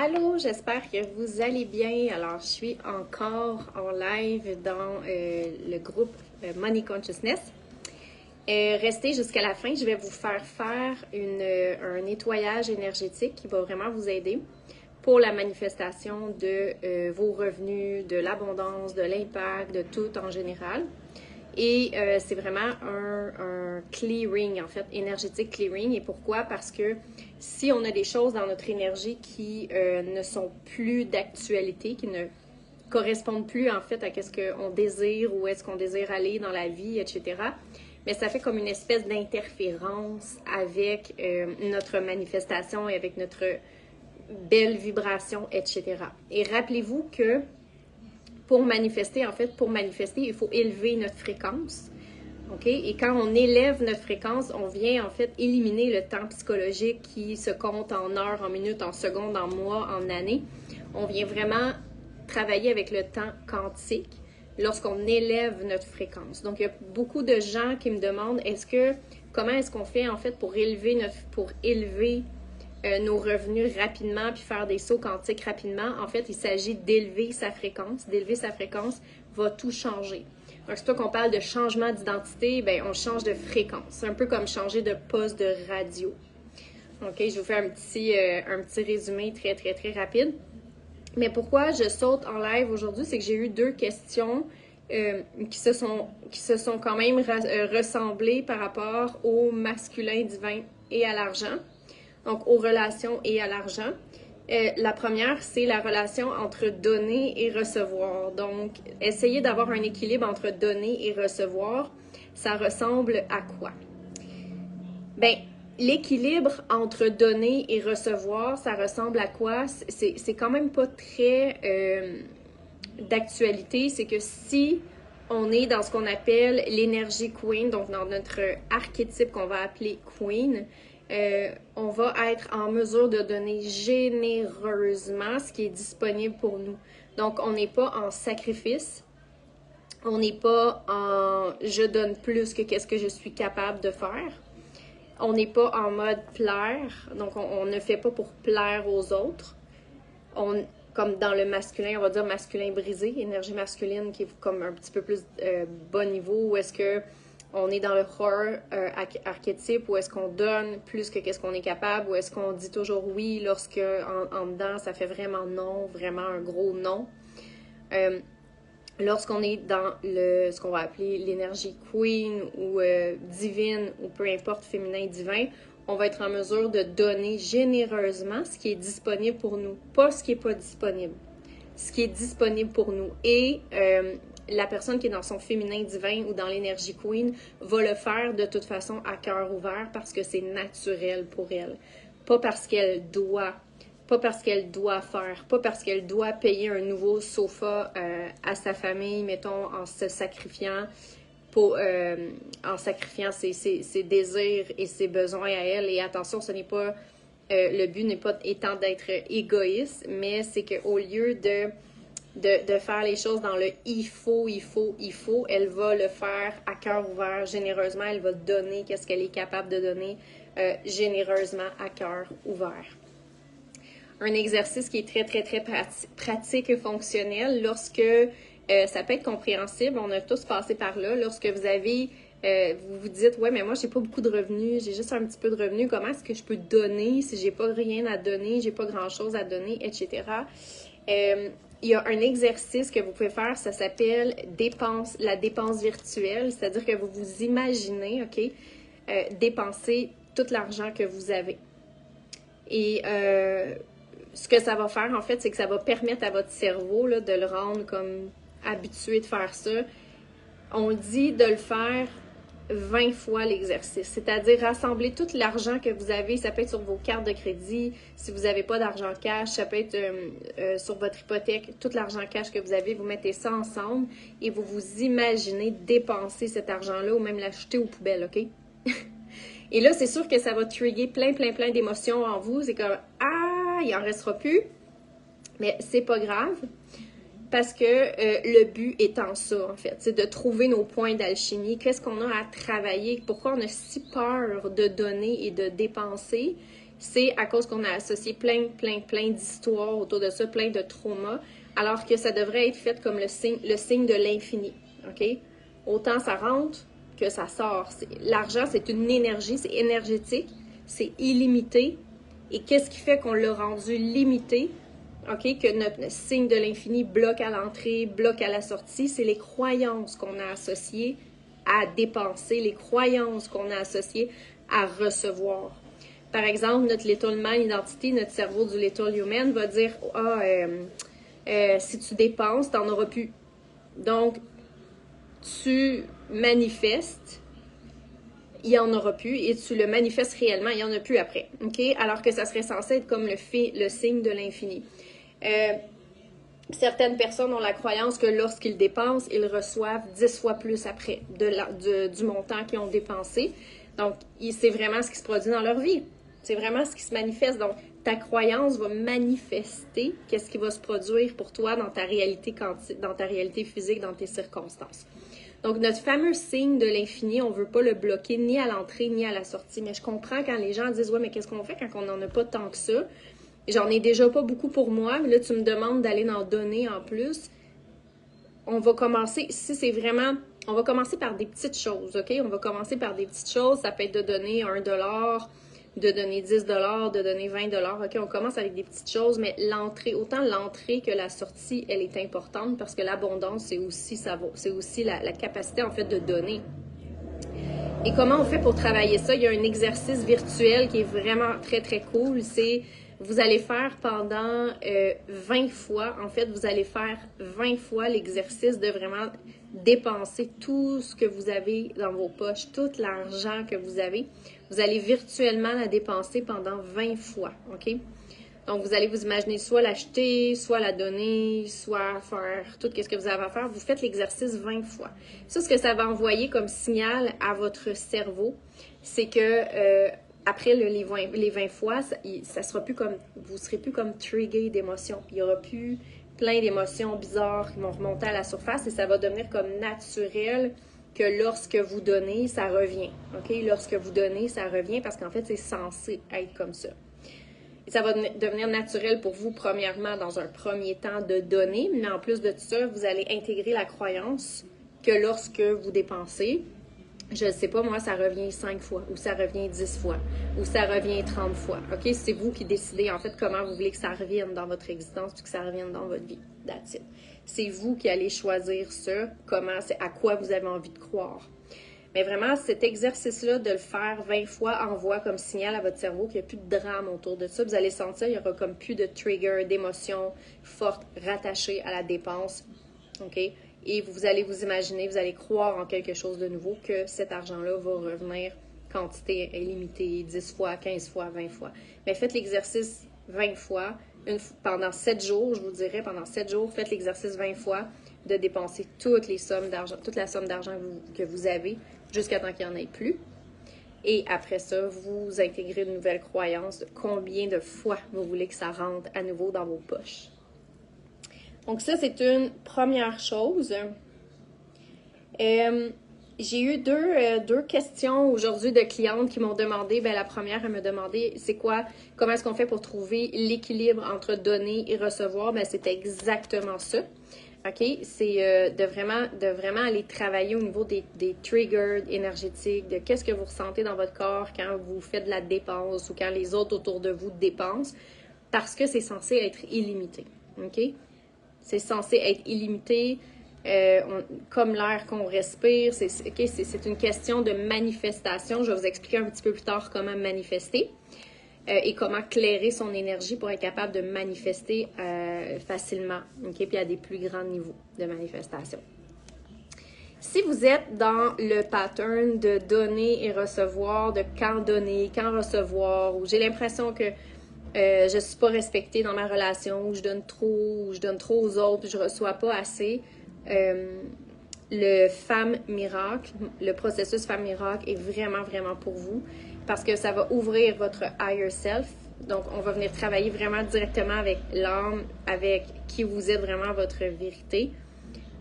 Allô, j'espère que vous allez bien. Alors, je suis encore en live dans le groupe Money Consciousness. Restez jusqu'à la fin, je vais vous faire un nettoyage énergétique qui va vraiment vous aider pour la manifestation de vos revenus, de l'abondance, de l'impact, de tout en général. Et c'est vraiment un clearing, en fait, énergétique clearing. Et pourquoi? Parce que si on a des choses dans notre énergie qui ne sont plus d'actualité, qui ne correspondent plus, en fait, à ce qu'on désire, où est-ce qu'on désire aller dans la vie, etc., mais ça fait comme une espèce d'interférence avec notre manifestation et avec notre belle vibration, etc. Et rappelez-vous que pour manifester, il faut élever notre fréquence. OK? Et quand on élève notre fréquence, on vient en fait éliminer le temps psychologique qui se compte en heures, en minutes, en secondes, en mois, en années. On vient vraiment travailler avec le temps quantique lorsqu'on élève notre fréquence. Donc, il y a beaucoup de gens qui me demandent comment est-ce qu'on fait en fait pour élever nos revenus rapidement puis faire des sauts quantiques rapidement. En fait, il s'agit d'élever sa fréquence. D'élever sa fréquence va tout changer. Donc, c'est toi qu'on parle de changement d'identité, ben on change de fréquence. C'est un peu comme changer de poste de radio. OK, je vais vous faire un petit résumé très, très, très rapide. Mais pourquoi je saute en live aujourd'hui, c'est que j'ai eu 2 questions qui se sont quand même ressemblées par rapport au masculin divin et à l'argent. Donc, aux relations et à l'argent. La première, c'est la relation entre donner et recevoir. Donc, essayer d'avoir un équilibre entre donner et recevoir, ça ressemble à quoi? Bien, l'équilibre entre donner et recevoir, ça ressemble à quoi? C'est quand même pas très d'actualité. C'est que si on est dans ce qu'on appelle l'énergie queen, donc dans notre archétype qu'on va appeler queen, on va être en mesure de donner généreusement ce qui est disponible pour nous. Donc, on n'est pas en sacrifice, on n'est pas en « je donne plus que qu'est-ce que je suis capable de faire ». On n'est pas en mode plaire, donc on ne fait pas pour plaire aux autres. Comme dans le masculin, on va dire masculin brisé, énergie masculine qui est comme un petit peu plus bas niveau, où est-ce que on est dans le horror archétype, où est-ce qu'on donne plus que qu'est-ce qu'on est capable, où est-ce qu'on dit toujours oui lorsque en dedans ça fait vraiment non, vraiment un gros non. Lorsqu'on est dans ce qu'on va appeler l'énergie queen ou divine ou peu importe féminin divin, on va être en mesure de donner généreusement ce qui est disponible pour nous, pas ce qui n'est pas disponible, ce qui est disponible pour nous. Et la personne qui est dans son féminin divin ou dans l'énergie queen va le faire de toute façon à cœur ouvert parce que c'est naturel pour elle. Pas parce qu'elle doit faire, pas parce qu'elle doit payer un nouveau sofa à sa famille, mettons, en se sacrifiant, en sacrifiant ses désirs et ses besoins à elle. Et attention, ce n'est pas le but n'est pas étant d'être égoïste, mais c'est qu'au lieu de faire les choses dans le il faut, elle va le faire à cœur ouvert, généreusement. Elle va donner qu'est-ce qu'elle est capable de donner généreusement à cœur ouvert. Un exercice qui est très, très, très pratique et fonctionnel lorsque ça peut être compréhensible. On a tous passé par là. Lorsque vous vous dites, ouais, mais moi, j'ai pas beaucoup de revenus, j'ai juste un petit peu de revenus. Comment est-ce que je peux donner si j'ai pas rien à donner, j'ai pas grand-chose à donner, etc. Il y a un exercice que vous pouvez faire, ça s'appelle la dépense virtuelle. C'est-à-dire que vous vous imaginez, OK, dépenser tout l'argent que vous avez. Et ce que ça va faire, en fait, c'est que ça va permettre à votre cerveau là, de le rendre comme habitué de faire ça. On dit de le faire 20 fois l'exercice, c'est-à-dire rassembler tout l'argent que vous avez. Ça peut être sur vos cartes de crédit, si vous n'avez pas d'argent cash, ça peut être sur votre hypothèque, tout l'argent cash que vous avez, vous mettez ça ensemble et vous vous imaginez dépenser cet argent-là ou même l'acheter aux poubelles, OK? Et là, c'est sûr que ça va trigger plein d'émotions en vous. C'est comme « Ah, il n'en restera plus ». Mais c'est pas grave parce que le but étant ça, en fait. C'est de trouver nos points d'alchimie. Qu'est-ce qu'on a à travailler? Pourquoi on a si peur de donner et de dépenser? c'est à cause qu'on a associé plein d'histoires autour de ça, plein de traumas, alors que ça devrait être fait comme le signe de l'infini, OK? Autant ça rentre que ça sort. L'argent, c'est une énergie, c'est énergétique, c'est illimité. Et qu'est-ce qui fait qu'on l'a rendu limité? OK, que notre signe de l'infini bloque à l'entrée, bloque à la sortie, c'est les croyances qu'on a associées à dépenser, les croyances qu'on a associées à recevoir. Par exemple, notre Little Man Identity, notre cerveau du Little Human va dire si tu dépenses, tu n'en auras plus. Donc, tu manifestes, il n'y en aura plus, et tu le manifestes réellement, il n'y en a plus après. OK? Alors que ça serait censé être comme le signe de l'infini. Certaines personnes ont la croyance que lorsqu'ils dépensent, ils reçoivent 10 fois plus après du montant qu'ils ont dépensé. Donc, c'est vraiment ce qui se produit dans leur vie. C'est vraiment ce qui se manifeste. Donc, ta croyance va manifester qu'est-ce qui va se produire pour toi dans ta réalité quantique, dans ta réalité physique, dans tes circonstances. Donc, notre fameux signe de l'infini, on ne veut pas le bloquer ni à l'entrée ni à la sortie. Mais je comprends quand les gens disent « Ouais, mais qu'est-ce qu'on fait quand on n'en a pas tant que ça? » J'en ai déjà pas beaucoup pour moi, mais là, tu me demandes d'aller en donner en plus. On va commencer, si c'est vraiment... On va commencer par des petites choses, OK? On va commencer par des petites choses. Ça peut être de donner $1, de donner $10, de donner $20, OK? On commence avec des petites choses, mais l'entrée, autant l'entrée que la sortie, elle est importante parce que l'abondance, c'est aussi la capacité, en fait, de donner. Et comment on fait pour travailler ça? Il y a un exercice virtuel qui est vraiment très, très cool. C'est... Vous allez faire pendant 20 fois, en fait, vous allez faire 20 fois l'exercice de vraiment dépenser tout ce que vous avez dans vos poches, tout l'argent que vous avez. Vous allez virtuellement la dépenser pendant 20 fois, OK? Donc, vous allez vous imaginer soit l'acheter, soit la donner, soit faire tout ce que vous avez à faire. Vous faites l'exercice 20 fois. Ça, ce que ça va envoyer comme signal à votre cerveau, c'est que... après les 20 fois, ça sera plus comme, vous ne serez plus comme trigger d'émotions. Il y aura plus plein d'émotions bizarres qui vont remonter à la surface et ça va devenir comme naturel que lorsque vous donnez, ça revient. OK? Lorsque vous donnez, ça revient parce qu'en fait, c'est censé être comme ça. Et ça va devenir naturel pour vous, premièrement, dans un premier temps, de donner. Mais en plus de tout ça, vous allez intégrer la croyance que lorsque vous dépensez, je ne sais pas, moi, ça revient 5 fois, ou ça revient 10 fois, ou ça revient 30 fois. OK? C'est vous qui décidez, en fait, comment vous voulez que ça revienne dans votre existence, puis que ça revienne dans votre vie. That's it. C'est vous qui allez choisir ça, à quoi vous avez envie de croire. Mais vraiment, cet exercice-là, de le faire 20 fois, envoie comme signal à votre cerveau qu'il n'y a plus de drame autour de ça. Vous allez sentir qu'il n'y aura comme plus de trigger, d'émotions fortes rattachées à la dépense. OK? Et vous allez vous imaginer, vous allez croire en quelque chose de nouveau, que cet argent-là va revenir quantité illimitée, 10 fois, 15 fois, 20 fois. Mais faites l'exercice 20 fois, pendant 7 jours, je vous dirais, pendant 7 jours, faites l'exercice 20 fois de dépenser toute la somme d'argent que vous avez jusqu'à temps qu'il n'y en ait plus. Et après ça, vous intégrez une nouvelle croyance de combien de fois vous voulez que ça rentre à nouveau dans vos poches. Donc ça, c'est une première chose. J'ai eu deux questions aujourd'hui de clientes qui m'ont demandé, la première, elle me demandait, comment est-ce qu'on fait pour trouver l'équilibre entre donner et recevoir? C'est exactement ça. OK? C'est de vraiment aller travailler au niveau des triggers énergétiques, de qu'est-ce que vous ressentez dans votre corps quand vous faites de la dépense ou quand les autres autour de vous dépensent, parce que c'est censé être illimité. OK? C'est censé être illimité, comme l'air qu'on respire. C'est une question de manifestation. Je vais vous expliquer un petit peu plus tard comment manifester et comment clairer son énergie pour être capable de manifester facilement, okay? Puis à des plus grands niveaux de manifestation. Si vous êtes dans le pattern de donner et recevoir, de quand donner, quand recevoir, ou j'ai l'impression que je ne suis pas respectée dans ma relation, ou je donne trop aux autres, puis je ne reçois pas assez. Le Femme Miracle, le processus Femme Miracle est vraiment, vraiment pour vous parce que ça va ouvrir votre higher self. Donc, on va venir travailler vraiment directement avec l'âme, avec qui vous êtes vraiment votre vérité.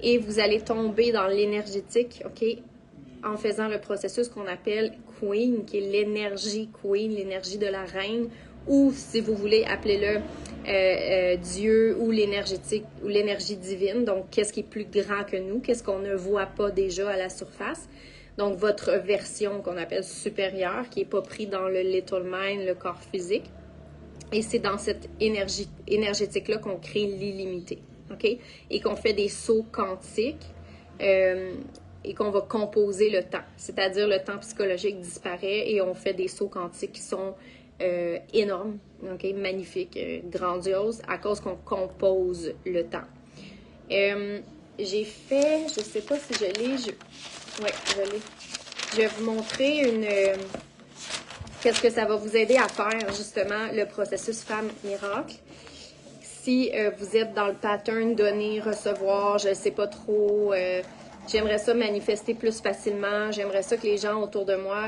Et vous allez tomber dans l'énergétique, OK, en faisant le processus qu'on appelle Queen, qui est l'énergie Queen, l'énergie de la reine, ou si vous voulez, appelez-le Dieu ou l'énergie divine. Donc, qu'est-ce qui est plus grand que nous? Qu'est-ce qu'on ne voit pas déjà à la surface? Donc, votre version qu'on appelle supérieure, qui n'est pas pris dans le little mind, le corps physique. Et c'est dans cette énergétique-là qu'on crée l'illimité. OK? Et qu'on fait des sauts quantiques et qu'on va composer le temps. C'est-à-dire, le temps psychologique disparaît et on fait des sauts quantiques qui sont énormes, okay? Magnifiques, grandioses, à cause qu'on compose le temps. J'ai fait, je ne sais pas si je l'ai, oui, je l'ai. Je vais vous montrer qu'est-ce que ça va vous aider à faire, justement, le processus Femme Miracle. Si vous êtes dans le pattern donner, recevoir, je ne sais pas trop, j'aimerais ça manifester plus facilement, j'aimerais ça que les gens autour de moi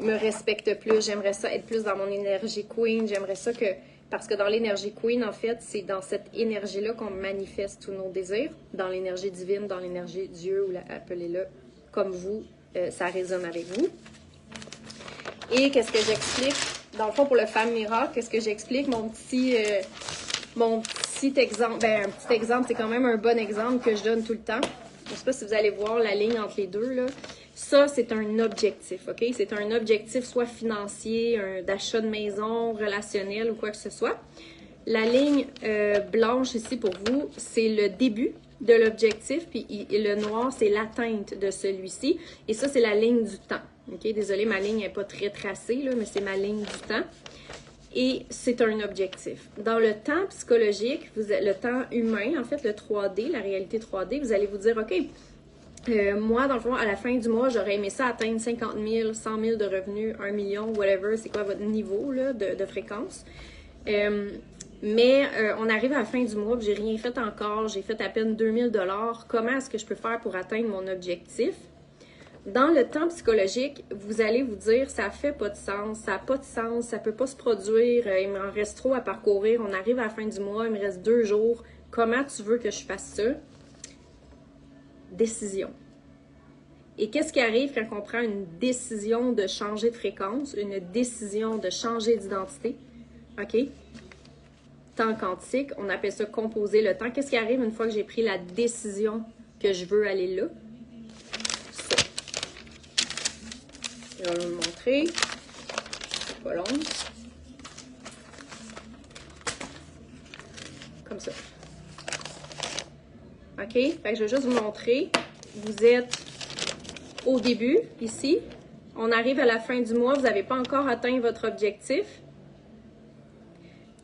me respectent plus, j'aimerais ça être plus dans mon énergie queen, j'aimerais ça que, parce que dans l'énergie queen, en fait, c'est dans cette énergie-là qu'on manifeste tous nos désirs, dans l'énergie divine, dans l'énergie Dieu, ou appelez-le comme vous, ça résonne avec vous. Et qu'est-ce que j'explique? Dans le fond, pour le Femme Miracle, qu'est-ce que j'explique? Mon petit exemple, ben un petit exemple, c'est quand même un bon exemple que je donne tout le temps. Je ne sais pas si vous allez voir la ligne entre les deux, là. Ça, c'est un objectif, OK? C'est un objectif soit financier, d'achat de maison, relationnel ou quoi que ce soit. La ligne blanche ici pour vous, c'est le début de l'objectif, puis le noir, c'est l'atteinte de celui-ci. Et ça, c'est la ligne du temps. OK? Désolée, ma ligne n'est pas très tracée, là, mais c'est ma ligne du temps. Et c'est un objectif. Dans le temps psychologique, le temps humain, en fait, le 3D, la réalité 3D, vous allez vous dire, OK, moi, dans le fond, à la fin du mois, j'aurais aimé ça atteindre 50 000, 100 000 de revenus, 1 million, whatever, c'est quoi votre niveau là, de fréquence. Mais on arrive à la fin du mois, j'ai rien fait encore, j'ai fait à peine 2000 $. Comment est-ce que je peux faire pour atteindre mon objectif? Dans le temps psychologique, vous allez vous dire, ça fait pas de sens, ça n'a pas de sens, ça peut pas se produire, il m'en reste trop à parcourir, on arrive à la fin du mois, il me reste 2 jours, comment tu veux que je fasse ça? Décision. Et qu'est-ce qui arrive quand on prend une décision de changer de fréquence, une décision de changer d'identité? OK? Temps quantique, on appelle ça composer le temps. Qu'est-ce qui arrive une fois que j'ai pris la décision que je veux aller là? Ça. Je vais vous montrer. C'est pas long. Comme ça. OK? Fait que je vais juste vous montrer. Vous êtes au début, ici. On arrive à la fin du mois. Vous n'avez pas encore atteint votre objectif.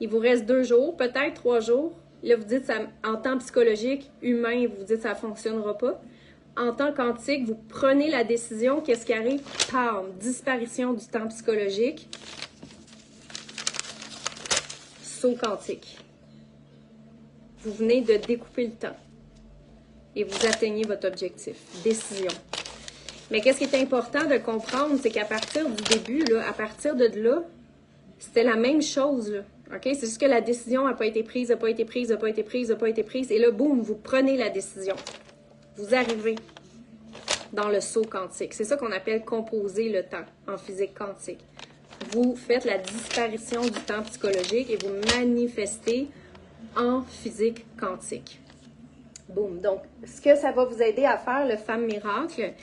Il vous reste 2 jours, peut-être 3 jours. Là, vous dites, ça, en temps psychologique, humain, vous dites, ça ne fonctionnera pas. En temps quantique, vous prenez la décision. Qu'est-ce qui arrive? Pam! Disparition du temps psychologique. Saut quantique. Vous venez de découper le temps. Et vous atteignez votre objectif. Décision. Mais qu'est-ce qui est important de comprendre, c'est qu'à partir du début, là, à partir de là, c'était la même chose, là. OK? C'est juste que la décision n'a pas été prise, n'a pas été prise, n'a pas été prise, n'a pas été prise. Et là, boum, vous prenez la décision. Vous arrivez dans le saut quantique. C'est ça qu'on appelle composer le temps en physique quantique. Vous faites la disparition du temps psychologique et vous manifestez en physique quantique. Boum. Donc, ce que ça va vous aider à faire, le Femme Miracle,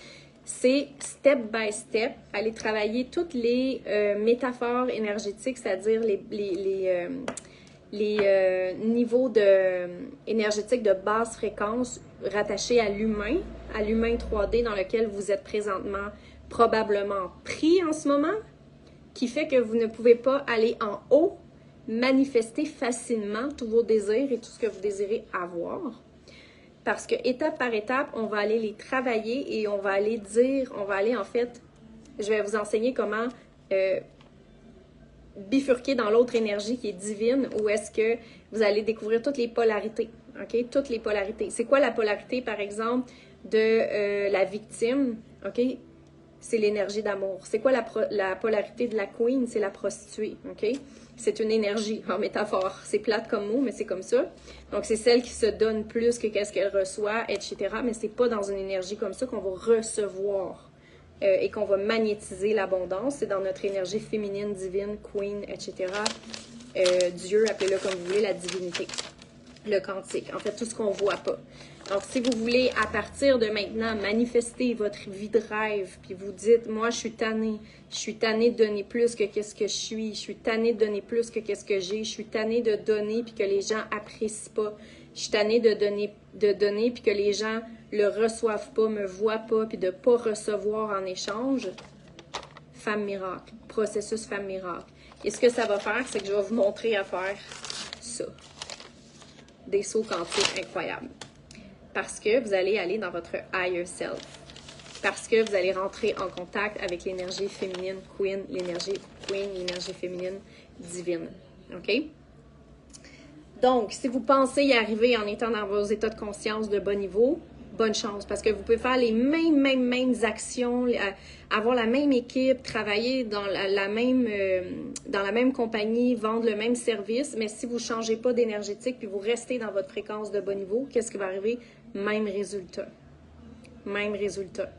c'est step by step, aller travailler toutes les métaphores énergétiques, c'est-à-dire les niveaux énergétiques de basse fréquence rattachés à l'humain 3D dans lequel vous êtes présentement probablement pris en ce moment, qui fait que vous ne pouvez pas aller en haut, manifester facilement tous vos désirs et tout ce que vous désirez avoir. Parce que étape par étape, on va aller les travailler et on va aller en fait, je vais vous enseigner comment bifurquer dans l'autre énergie qui est divine, où est-ce que vous allez découvrir toutes les polarités, OK? Toutes les polarités. C'est quoi la polarité, par exemple, de la victime, OK? C'est l'énergie d'amour. C'est quoi la polarité de la queen? C'est la prostituée, OK? C'est une énergie, en métaphore. C'est plate comme mot, mais c'est comme ça. Donc, c'est celle qui se donne plus que qu'est-ce qu'elle reçoit, etc. Mais c'est pas dans une énergie comme ça qu'on va recevoir et qu'on va magnétiser l'abondance. C'est dans notre énergie féminine, divine, queen, etc. Dieu, appelez-le comme vous voulez, la divinité, le quantique. En fait, tout ce qu'on ne voit pas. Donc, si vous voulez, à partir de maintenant, manifester votre vie de rêve, puis vous dites, moi, je suis tannée de donner plus que qu'est-ce que je suis tannée de donner plus que qu'est-ce que j'ai, je suis tannée de donner, puis que les gens apprécient pas, je suis tannée de donner, puis que les gens le reçoivent pas, me voient pas, puis de pas recevoir en échange. Femme miracle, processus femme miracle. Et ce que ça va faire, c'est que je vais vous montrer à faire ça. Des sauts quantiques incroyables. Parce que vous allez aller dans votre higher self. Parce que vous allez rentrer en contact avec l'énergie féminine queen, l'énergie féminine divine. OK? Donc, si vous pensez y arriver en étant dans vos états de conscience de bon niveau, bonne chance. Parce que vous pouvez faire les mêmes actions, avoir la même équipe, travailler dans la même compagnie, vendre le même service, mais si vous ne changez pas d'énergétique puis vous restez dans votre fréquence de bon niveau, qu'est-ce qui va arriver? Même résultat. Même résultat.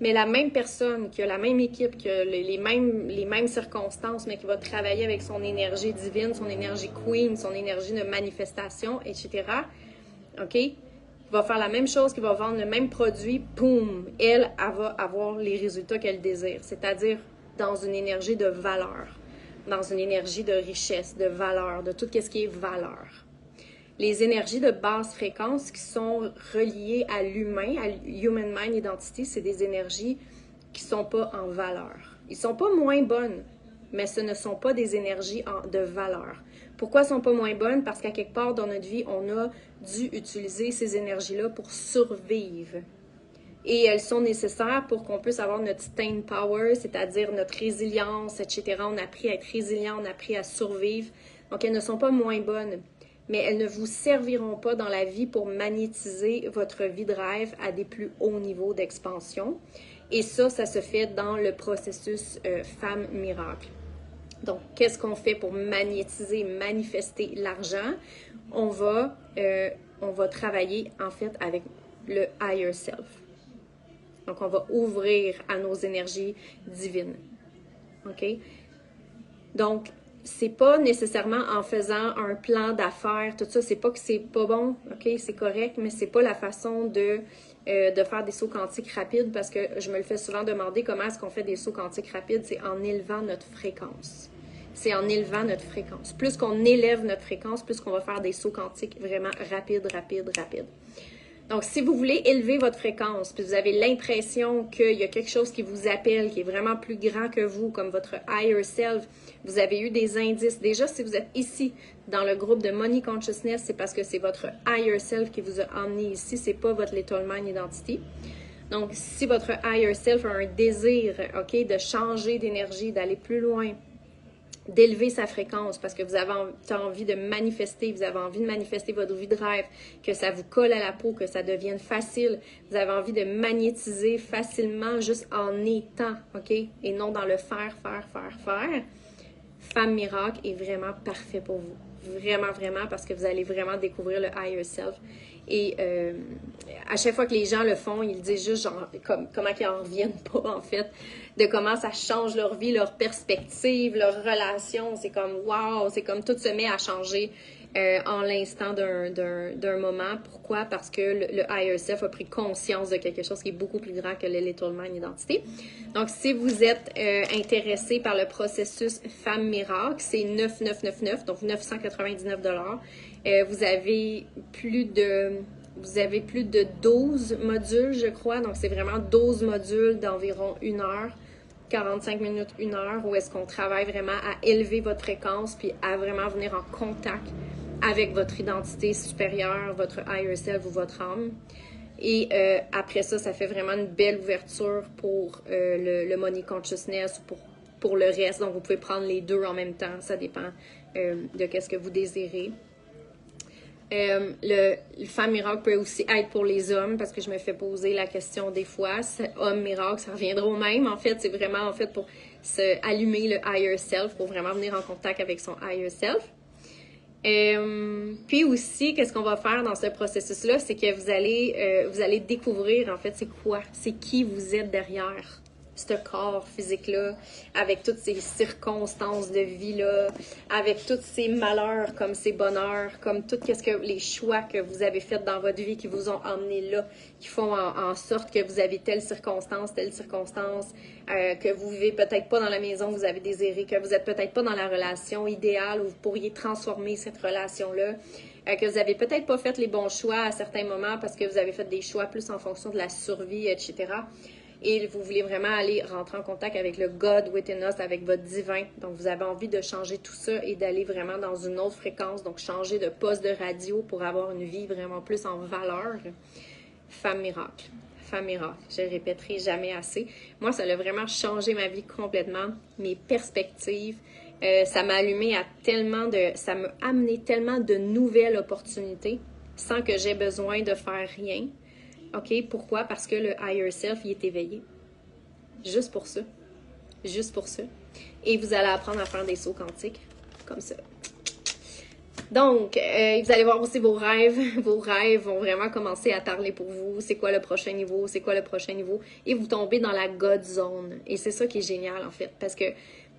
Mais la même personne, qui a la même équipe, qui a les mêmes circonstances, mais qui va travailler avec son énergie divine, son énergie queen, son énergie de manifestation, etc., OK? Va faire la même chose, qui va vendre le même produit, boum, elle va avoir les résultats qu'elle désire. C'est-à-dire dans une énergie de valeur, dans une énergie de richesse, de valeur, de tout ce qui est valeur. Les énergies de basse fréquence qui sont reliées à l'humain, à Human Mind Identity, c'est des énergies qui ne sont pas en valeur. Ils ne sont pas moins bonnes, mais ce ne sont pas des énergies de valeur. Pourquoi elles ne sont pas moins bonnes? Parce qu'à quelque part dans notre vie, on a dû utiliser ces énergies-là pour survivre. Et elles sont nécessaires pour qu'on puisse avoir notre staying power, c'est-à-dire notre résilience, etc. On a appris à être résilient, on a appris à survivre. Donc, elles ne sont pas moins bonnes. Mais elles ne vous serviront pas dans la vie pour magnétiser votre vie de rêve à des plus hauts niveaux d'expansion. Et ça se fait dans le processus Femme Miracle. Donc, qu'est-ce qu'on fait pour magnétiser, manifester l'argent? On va travailler, en fait, avec le higher self. Donc, on va ouvrir à nos énergies divines. OK? Donc, c'est pas nécessairement en faisant un plan d'affaires, tout ça, c'est pas que c'est pas bon, OK, c'est correct, mais c'est pas la façon de faire des sauts quantiques rapides, parce que je me le fais souvent demander comment est-ce qu'on fait des sauts quantiques rapides, c'est en élevant notre fréquence. C'est en élevant notre fréquence. Plus qu'on élève notre fréquence, plus qu'on va faire des sauts quantiques vraiment rapides. Donc, si vous voulez élever votre fréquence, puis vous avez l'impression qu'il y a quelque chose qui vous appelle, qui est vraiment plus grand que vous, comme votre higher self, vous avez eu des indices. Déjà, si vous êtes ici dans le groupe de Money Consciousness, c'est parce que c'est votre higher self qui vous a emmené ici, c'est pas votre Little Mind Identity. Donc, si votre higher self a un désir, OK, de changer d'énergie, d'aller plus loin, d'élever sa fréquence parce que vous avez envie de manifester, vous avez envie de manifester votre vie de rêve, que ça vous colle à la peau, que ça devienne facile, vous avez envie de magnétiser facilement juste en étant, OK? Et non dans le faire. Femme Miracle est vraiment parfait pour vous. Vraiment, parce que vous allez vraiment découvrir le higher self. Et à chaque fois que les gens le font, ils disent juste genre, comment ils en reviennent pas, en fait, de comment ça change leur vie, leur perspective, leur relation. C'est comme, wow, c'est comme tout se met à changer en l'instant d'un moment. Pourquoi? Parce que le higher self a pris conscience de quelque chose qui est beaucoup plus grand que le Little Mind Identity. Donc, si vous êtes intéressé par le processus Femme Miracle, c'est 9999, donc 999 $. Vous avez plus de 12 modules, je crois. Donc, c'est vraiment 12 modules d'environ 1 heure, 45 minutes, 1 heure, où est-ce qu'on travaille vraiment à élever votre fréquence puis à vraiment venir en contact avec votre identité supérieure, votre higher self ou votre âme. Et après ça, ça fait vraiment une belle ouverture pour le Money Consciousness ou pour le reste. Donc, vous pouvez prendre les deux en même temps. Ça dépend de qu'est-ce que vous désirez. Le Femme Miracle peut aussi être pour les hommes, parce que je me fais poser la question des fois. Homme Miracle, ça reviendra au même. En fait, c'est vraiment pour allumer le higher self, pour vraiment venir en contact avec son higher self. Puis aussi, qu'est-ce qu'on va faire dans ce processus-là, c'est que vous allez découvrir, en fait, c'est qui vous êtes derrière ce corps physique-là, avec toutes ces circonstances de vie-là, avec tous ces malheurs, comme ces bonheurs, comme tout les choix que vous avez faits dans votre vie qui vous ont emmené là, qui font en sorte que vous avez telle circonstance, que vous vivez peut-être pas dans la maison que vous avez désirée, que vous êtes peut-être pas dans la relation idéale où vous pourriez transformer cette relation-là, que vous avez peut-être pas fait les bons choix à certains moments parce que vous avez fait des choix plus en fonction de la survie, etc. Et vous voulez vraiment aller rentrer en contact avec le God within us, avec votre divin. Donc, vous avez envie de changer tout ça et d'aller vraiment dans une autre fréquence. Donc, changer de poste de radio pour avoir une vie vraiment plus en valeur. Femme miracle. Femme miracle. Je ne répéterai jamais assez. Moi, ça a vraiment changé ma vie complètement. Mes perspectives. Ça m'a allumé à ça m'a amené tellement de nouvelles opportunités sans que j'aie besoin de faire rien. OK? Pourquoi? Parce que le higher self, il est éveillé. Juste pour ça. Juste pour ça. Et vous allez apprendre à faire des sauts quantiques. Comme ça. Donc, vous allez voir aussi vos rêves. Vos rêves vont vraiment commencer à parler pour vous. C'est quoi le prochain niveau? C'est quoi le prochain niveau? Et vous tombez dans la God zone. Et c'est ça qui est génial, en fait. Parce que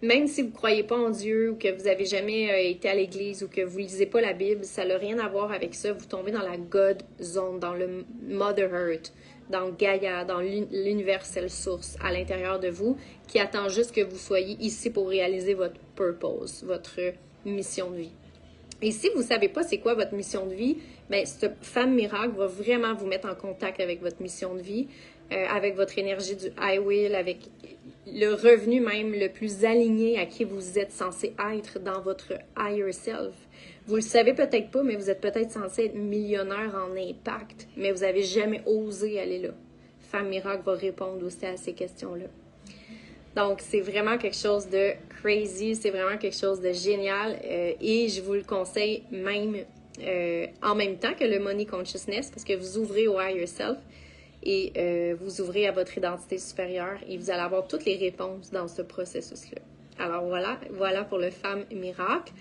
même si vous ne croyez pas en Dieu ou que vous n'avez jamais été à l'église ou que vous ne lisez pas la Bible, ça n'a rien à voir avec ça. Vous tombez dans la God zone, dans le Mother Earth, dans Gaïa, dans l'universelle source à l'intérieur de vous qui attend juste que vous soyez ici pour réaliser votre purpose, votre mission de vie. Et si vous ne savez pas c'est quoi votre mission de vie, bien, cette femme miracle va vraiment vous mettre en contact avec votre mission de vie, avec votre énergie du I will, avec le revenu même le plus aligné à qui vous êtes censé être dans votre higher self. Vous le savez peut-être pas, mais vous êtes peut-être censé être millionnaire en impact, mais vous n'avez jamais osé aller là. Femme miracle va répondre aussi à ces questions-là. Donc, c'est vraiment quelque chose de crazy, c'est vraiment quelque chose de génial et je vous le conseille même en même temps que le Money Consciousness parce que vous ouvrez au Higher Self et vous ouvrez à votre identité supérieure et vous allez avoir toutes les réponses dans ce processus-là. Alors voilà pour le Femme Miracle.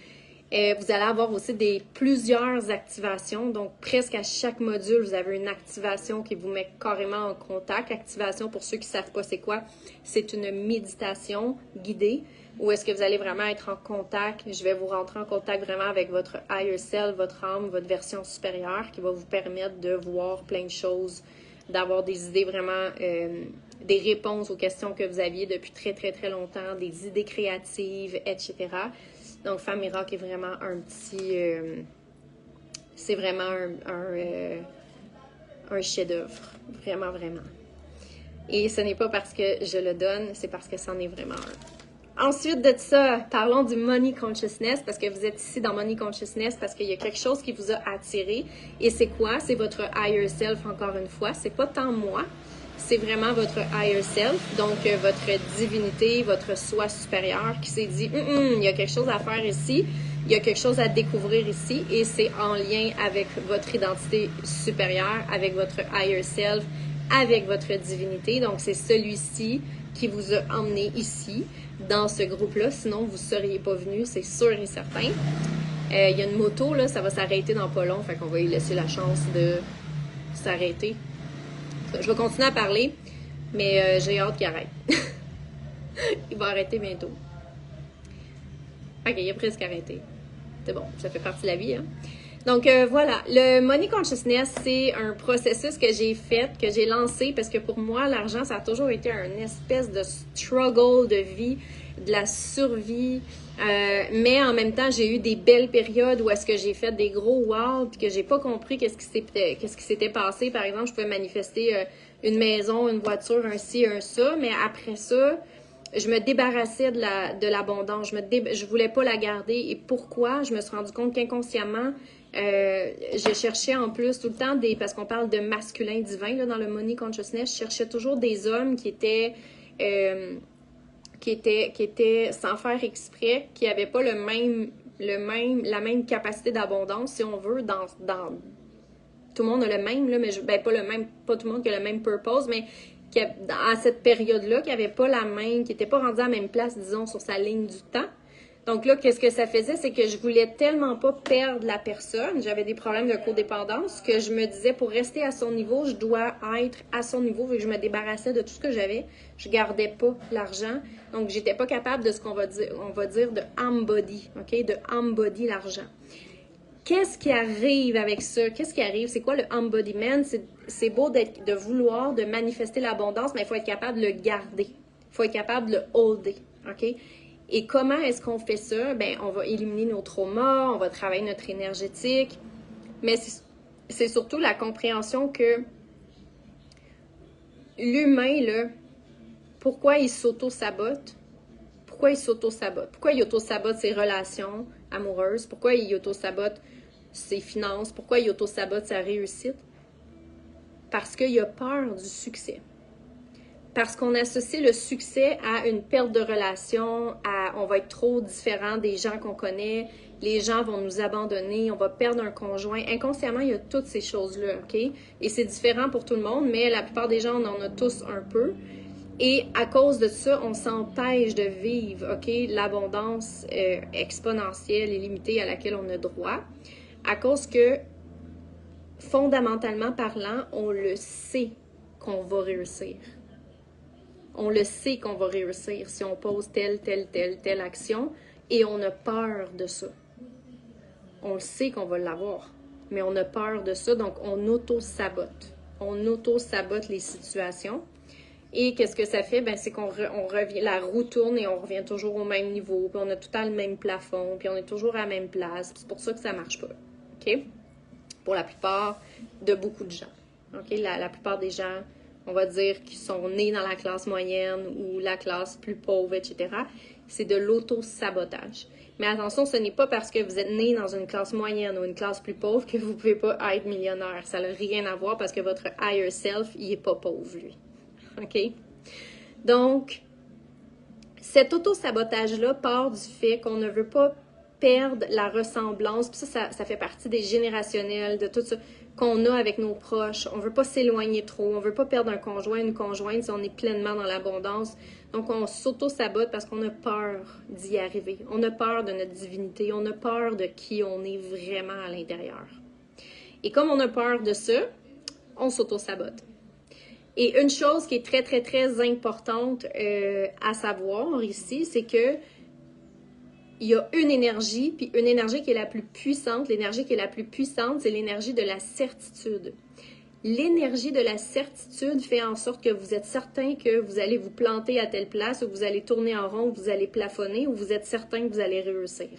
Vous allez avoir aussi plusieurs activations. Donc, presque à chaque module, vous avez une activation qui vous met carrément en contact. Activation, pour ceux qui ne savent pas c'est quoi, c'est une méditation guidée où est-ce que vous allez vraiment être en contact. Je vais vous rentrer en contact vraiment avec votre higher self, votre âme, votre version supérieure qui va vous permettre de voir plein de choses, d'avoir des idées vraiment, des réponses aux questions que vous aviez depuis très, très, très longtemps, des idées créatives, etc. Donc, Femme Miracle est vraiment un petit... c'est vraiment un chef-d'œuvre. Vraiment, vraiment. Et ce n'est pas parce que je le donne, c'est parce que c'en est vraiment un. Ensuite de ça, parlons du Money Consciousness, parce que vous êtes ici dans Money Consciousness, parce qu'il y a quelque chose qui vous a attiré. Et c'est quoi? C'est votre higher self, encore une fois. C'est pas tant moi. C'est vraiment votre higher self, donc votre divinité, votre soi supérieur qui s'est dit il y a quelque chose à faire ici, il y a quelque chose à découvrir ici et c'est en lien avec votre identité supérieure, avec votre higher self, avec votre divinité. Donc c'est celui-ci qui vous a emmené ici, dans ce groupe-là, sinon vous ne seriez pas venu, c'est sûr et certain. Il y a une moto, là, ça va s'arrêter dans pas long, fait qu'on va lui laisser la chance de s'arrêter. Je vais continuer à parler, mais j'ai hâte qu'il arrête. Il va arrêter bientôt. OK, il a presque arrêté. C'est bon, ça fait partie de la vie, hein? Donc, voilà. Le Money Consciousness, c'est un processus que j'ai fait, que j'ai lancé, parce que pour moi, l'argent, ça a toujours été une espèce de struggle de vie, de la survie. Mais en même temps, j'ai eu des belles périodes où est-ce que j'ai fait des gros wow, puis que j'ai pas compris qu'est-ce qui s'était passé. Par exemple, je pouvais manifester une maison, une voiture, un ci, un ça, mais après ça, je me débarrassais de l'abondance. Je voulais pas la garder. Et pourquoi? Je me suis rendu compte qu'inconsciemment, je cherchais en plus tout le temps parce qu'on parle de masculin divin là, dans le Money Consciousness, je cherchais toujours des hommes qui étaient sans faire exprès, qui n'avaient pas la même capacité d'abondance, si on veut, dans tout le monde a le même, là, mais pas tout le monde qui a le même purpose, mais à cette période-là, qui n'avait pas qui n'était pas rendu à la même place, disons, sur sa ligne du temps. Donc là, qu'est-ce que ça faisait? C'est que je voulais tellement pas perdre la personne. J'avais des problèmes de codépendance que je me disais, pour rester à son niveau, je dois être à son niveau. Vu que je me débarrassais de tout ce que j'avais. Je gardais pas l'argent. Donc, j'étais pas capable de ce qu'on va dire de embody, OK? De embody l'argent. Qu'est-ce qui arrive avec ça? Qu'est-ce qui arrive? C'est quoi le embodiment? C'est beau de vouloir, de manifester l'abondance, mais il faut être capable de le garder. Il faut être capable de le holder, OK? Et comment est-ce qu'on fait ça? Bien, on va éliminer nos traumas, on va travailler notre énergétique, mais c'est surtout la compréhension que l'humain, là, pourquoi il s'auto-sabote? Pourquoi il s'auto-sabote? Pourquoi il auto-sabote ses relations amoureuses? Pourquoi il auto-sabote ses finances? Pourquoi il auto-sabote sa réussite? Parce qu'il a peur du succès. Parce qu'on associe le succès à une perte de relation, on va être trop différent des gens qu'on connaît, les gens vont nous abandonner, on va perdre un conjoint. Inconsciemment, il y a toutes ces choses-là, OK? Et c'est différent pour tout le monde, mais la plupart des gens, on en a tous un peu. Et à cause de ça, on s'empêche de vivre, OK, l'abondance exponentielle et limitée à laquelle on a droit. À cause que, fondamentalement parlant, on le sait qu'on va réussir. On le sait qu'on va réussir si on pose telle action et on a peur de ça. On le sait qu'on va l'avoir, mais on a peur de ça, donc on auto-sabote. On auto-sabote les situations. Et qu'est-ce que ça fait? Ben, c'est qu'on revient, la roue tourne et on revient toujours au même niveau, puis on a tout le temps le même plafond, puis on est toujours à la même place. C'est pour ça que ça marche pas. OK? Pour la plupart de beaucoup de gens. OK? La plupart des gens, on va dire, qui sont nés dans la classe moyenne ou la classe plus pauvre, etc., c'est de l'auto-sabotage. Mais attention, ce n'est pas parce que vous êtes né dans une classe moyenne ou une classe plus pauvre que vous ne pouvez pas être millionnaire. Ça n'a rien à voir parce que votre higher self, il n'est pas pauvre, lui. OK? Donc, cet auto-sabotage-là part du fait qu'on ne veut pas perdre la ressemblance. Puis ça fait partie des générationnels, de tout ça qu'on a avec nos proches. On ne veut pas s'éloigner trop. On ne veut pas perdre un conjoint, une conjointe si on est pleinement dans l'abondance. Donc, on s'auto-sabote parce qu'on a peur d'y arriver. On a peur de notre divinité. On a peur de qui on est vraiment à l'intérieur. Et comme on a peur de ça, on s'auto-sabote. Et une chose qui est très, très, très importante à savoir ici, c'est que il y a une énergie, puis une énergie qui est la plus puissante. L'énergie qui est la plus puissante, c'est l'énergie de la certitude. L'énergie de la certitude fait en sorte que vous êtes certain que vous allez vous planter à telle place, ou vous allez tourner en rond, ou vous allez plafonner, ou vous êtes certain que vous allez réussir.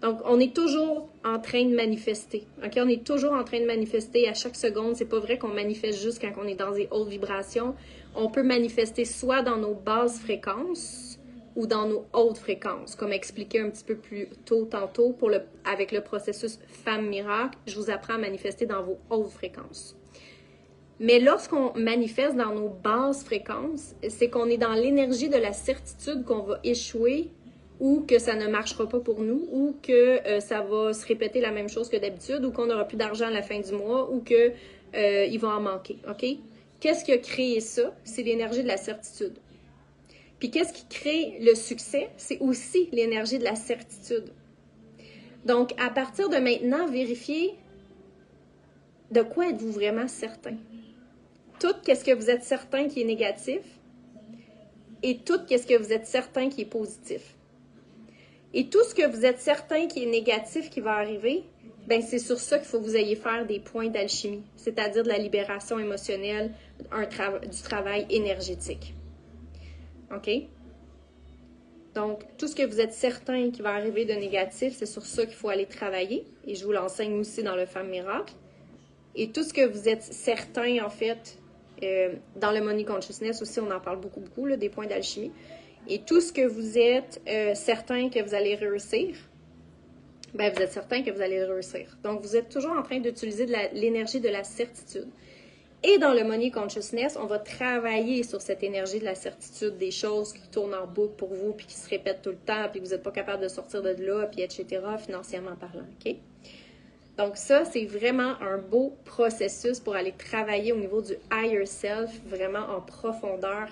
Donc, on est toujours en train de manifester. Okay? On est toujours en train de manifester à chaque seconde. C'est pas vrai qu'on manifeste juste quand on est dans des hautes vibrations. On peut manifester soit dans nos basses fréquences ou dans nos hautes fréquences. Comme expliqué un petit peu plus tôt tantôt avec le processus Femme Miracle, je vous apprends à manifester dans vos hautes fréquences. Mais lorsqu'on manifeste dans nos basses fréquences, c'est qu'on est dans l'énergie de la certitude qu'on va échouer ou que ça ne marchera pas pour nous, ou que ça va se répéter la même chose que d'habitude, ou qu'on n'aura plus d'argent à la fin du mois, ou qu'il va en manquer, OK? Qu'est-ce qui a créé ça? C'est l'énergie de la certitude. Puis qu'est-ce qui crée le succès? C'est aussi l'énergie de la certitude. Donc, à partir de maintenant, vérifiez de quoi êtes-vous vraiment certain. Tout qu'est-ce que vous êtes certain qui est négatif, et tout qu'est-ce que vous êtes certain qui est positif. Et tout ce que vous êtes certain qui est négatif qui va arriver, ben c'est sur ça qu'il faut que vous ayez faire des points d'alchimie, c'est-à-dire de la libération émotionnelle, du travail énergétique. OK? Donc, tout ce que vous êtes certain qui va arriver de négatif, c'est sur ça qu'il faut aller travailler. Et je vous l'enseigne aussi dans le Femme Miracle. Et tout ce que vous êtes certain, en fait, dans le Money Consciousness aussi, on en parle beaucoup, là, des points d'alchimie. Et tout ce que vous êtes certain que vous allez réussir, ben vous êtes certain que vous allez réussir. Donc, vous êtes toujours en train d'utiliser l'énergie de la certitude. Et dans le Money Consciousness, on va travailler sur cette énergie de la certitude, des choses qui tournent en boucle pour vous, puis qui se répètent tout le temps, puis que vous n'êtes pas capable de sortir de là, puis etc., financièrement parlant, OK? Donc ça, c'est vraiment un beau processus pour aller travailler au niveau du higher self, vraiment en profondeur,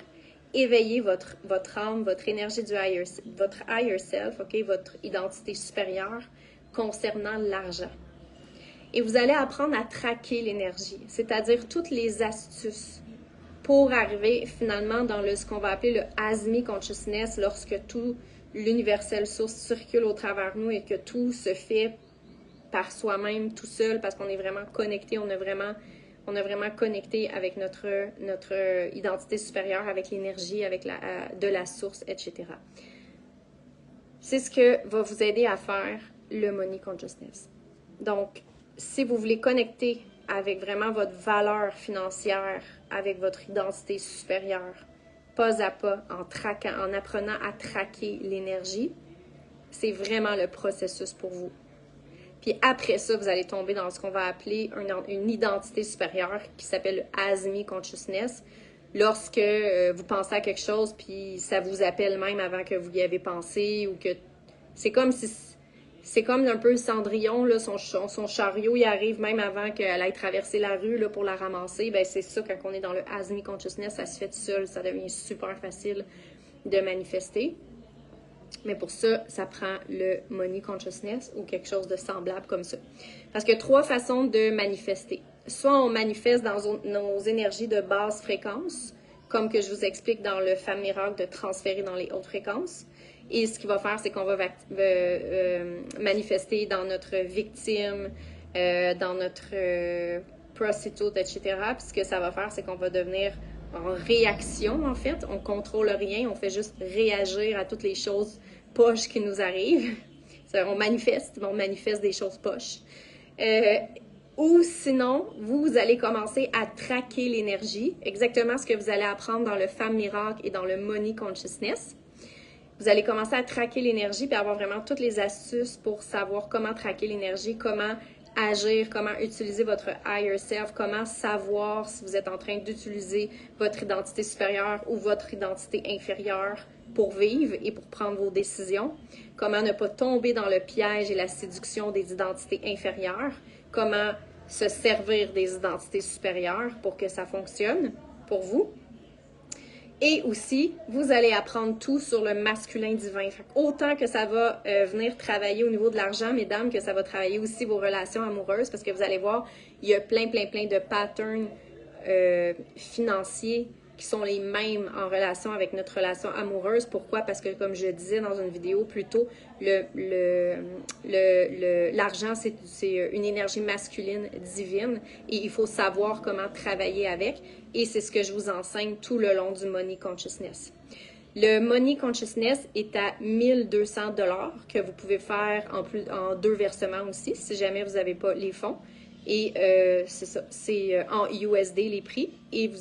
éveiller votre âme, votre énergie votre higher self, ok, votre identité supérieure concernant l'argent. Et vous allez apprendre à traquer l'énergie, c'est-à-dire toutes les astuces pour arriver finalement dans ce qu'on va appeler le Asmi Consciousness, lorsque tout l'universel source circule au travers de nous et que tout se fait par soi-même, tout seul, parce qu'on est vraiment connecté, on a vraiment connecté avec notre identité supérieure, avec l'énergie, avec de la source, etc. C'est ce que va vous aider à faire le Money Consciousness. Donc, si vous voulez connecter avec vraiment votre valeur financière, avec votre identité supérieure, pas à pas, en apprenant à traquer l'énergie, c'est vraiment le processus pour vous. Puis après ça, vous allez tomber dans ce qu'on va appeler une identité supérieure qui s'appelle le Asmi Consciousness. Lorsque vous pensez à quelque chose, puis ça vous appelle même avant que vous y avez pensé, ou que c'est comme un peu Cendrillon, là, son chariot, il arrive même avant qu'elle aille traverser la rue là, pour la ramasser. Ben c'est ça, quand on est dans le Asmi Consciousness, ça se fait tout seul, ça devient super facile de manifester. Mais pour ça, ça prend le Money Consciousness ou quelque chose de semblable comme ça. Parce qu'il y a 3 façons de manifester. Soit on manifeste dans nos énergies de basse fréquence, comme que je vous explique dans le fameux miracle de transférer dans les hautes fréquences. Et ce qu'il va faire, c'est qu'on va manifester dans notre victime, dans notre prostitute, etc. Puis ce que ça va faire, c'est qu'on va devenir en réaction, en fait. On contrôle rien, on fait juste réagir à toutes les choses poches qui nous arrivent. On manifeste des choses poches. Ou sinon, vous allez commencer à traquer l'énergie, exactement ce que vous allez apprendre dans le Femme Miracle et dans le Money Consciousness. Vous allez commencer à traquer l'énergie puis avoir vraiment toutes les astuces pour savoir comment traquer l'énergie, comment agir, comment utiliser votre higher self, comment savoir si vous êtes en train d'utiliser votre identité supérieure ou votre identité inférieure pour vivre et pour prendre vos décisions, comment ne pas tomber dans le piège et la séduction des identités inférieures, comment se servir des identités supérieures pour que ça fonctionne pour vous. Et aussi, vous allez apprendre tout sur le masculin divin. Fait autant que ça va venir travailler au niveau de l'argent, mesdames, que ça va travailler aussi vos relations amoureuses, parce que vous allez voir, il y a plein de patterns financiers qui sont les mêmes en relation avec notre relation amoureuse. Pourquoi? Parce que, comme je disais dans une vidéo plus tôt, l'argent, c'est une énergie masculine divine et il faut savoir comment travailler avec. Et c'est ce que je vous enseigne tout le long du Money Consciousness. Le Money Consciousness est à 1200 $ que vous pouvez faire en 2 versements aussi, si jamais vous n'avez pas les fonds. Et c'est ça, c'est en USD les prix. Et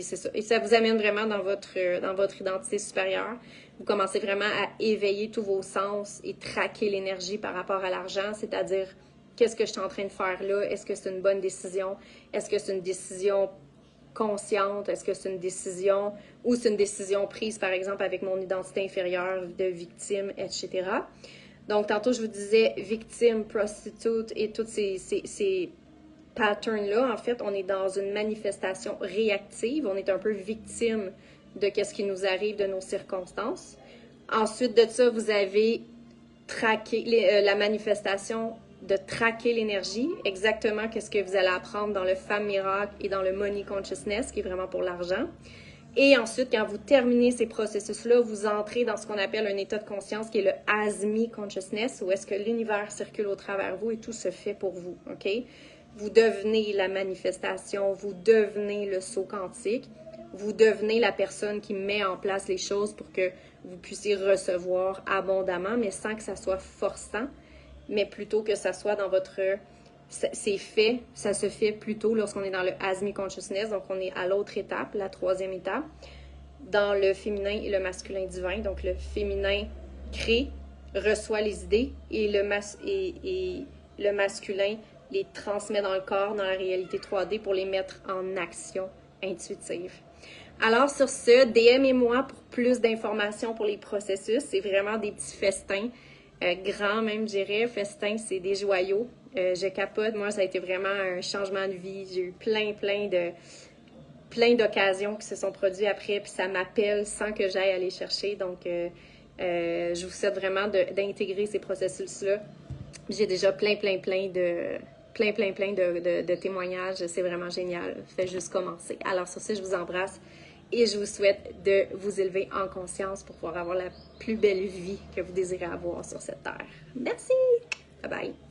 c'est ça. Et ça vous amène vraiment dans votre identité supérieure. Vous commencez vraiment à éveiller tous vos sens et traquer l'énergie par rapport à l'argent, c'est-à-dire qu'est-ce que je suis en train de faire là? Est-ce que c'est une bonne décision? Est-ce que c'est une décision consciente? Est-ce que c'est une décision ou c'est une décision prise, par exemple, avec mon identité inférieure de victime, etc. Donc, tantôt, je vous disais victime, prostitute et tous ces patterns-là, en fait, on est dans une manifestation réactive. On est un peu victime de ce qui nous arrive, de nos circonstances. Ensuite de ça, vous avez la manifestation de traquer l'énergie, exactement qu'est-ce que vous allez apprendre dans le Femme Miracle et dans le Money Consciousness, qui est vraiment pour l'argent. Et ensuite, quand vous terminez ces processus-là, vous entrez dans ce qu'on appelle un état de conscience qui est le Asmi Consciousness, où est-ce que l'univers circule au travers de vous et tout se fait pour vous, OK? Vous devenez la manifestation, vous devenez le saut quantique, vous devenez la personne qui met en place les choses pour que vous puissiez recevoir abondamment, mais sans que ça soit forçant, mais plutôt que ça soit dans votre... C'est fait, ça se fait plutôt lorsqu'on est dans le Asmi Consciousness, donc on est à l'autre étape, la 3e étape, dans le féminin et le masculin divin. Donc le féminin crée, reçoit les idées et le masculin les transmet dans le corps, dans la réalité 3D pour les mettre en action intuitive. Alors sur ce, DM-moi pour plus d'informations pour les processus. C'est vraiment des petits festins, grands même, je dirais. Festins, c'est des joyaux. Je capote. Moi, ça a été vraiment un changement de vie. J'ai eu plein plein d'occasions qui se sont produites après, puis ça m'appelle sans que j'aille aller chercher. Donc, je vous souhaite vraiment d'intégrer ces processus-là. J'ai déjà plein de témoignages. C'est vraiment génial. Fait juste commencer. Alors, sur ce, je vous embrasse et je vous souhaite de vous élever en conscience pour pouvoir avoir la plus belle vie que vous désirez avoir sur cette terre. Merci! Bye bye!